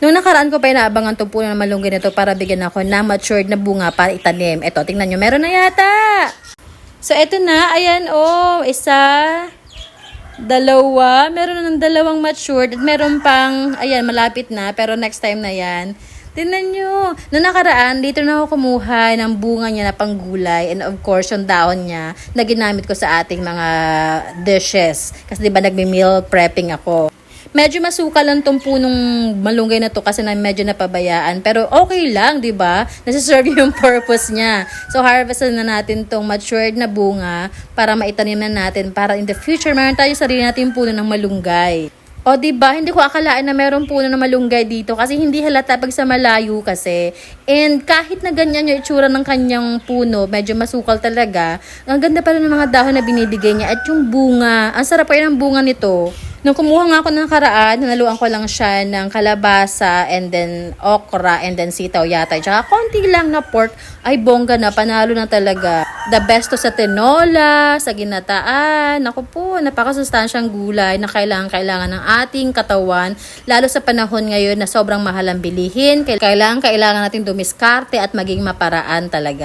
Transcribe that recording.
Nung nakaraan ko pa inaabangan itong puno ng malunggay na to para bigyan ako na matured na bunga para itanim. Ito, tingnan nyo, meron na yata. So, ito na. Ayan, oh. Isa, dalawa. Meron na ng dalawang matured. At meron pang, ayan, malapit na. Pero next time na yan. Tingnan nyo. Noong nakaraan, dito na ako kumuha ng bunga niya na panggulay. And of course, yung dahon niya na ginamit ko sa ating mga dishes. Kasi diba nagme-meal prepping ako. Medyo masukal lang tong punong malunggay na to kasi na medyo napabayaan. Pero okay lang, di ba? Nasa-serve yung purpose niya. So, harvestan na natin tong matured na bunga para maitanim na natin. Para in the future, meron tayo sarili natin puno ng malunggay. O, diba? Hindi ko akalaan na meron puno ng malunggay dito kasi hindi halata pag sa malayo kasi. And kahit na ganyan yung itsura ng kanyang puno, medyo masukal talaga, ang ganda pa rin ng mga dahon na binibigay niya at yung bunga. Ang sarap pa rin ang bunga nito. Nung kumuha nga ako ng nakaraan, naluan ko lang siya ng kalabasa and then okra and then sitaw yata. Tsaka konti lang na pork, ay bongga na, panalo na talaga. The best to sa tinola, sa ginataan. Naku po, napakasustansyang gulay na kailangan ng ating katawan. Lalo sa panahon ngayon na sobrang mahal ang bilihin. Kailangan natin dumiskarte at maging maparaan talaga.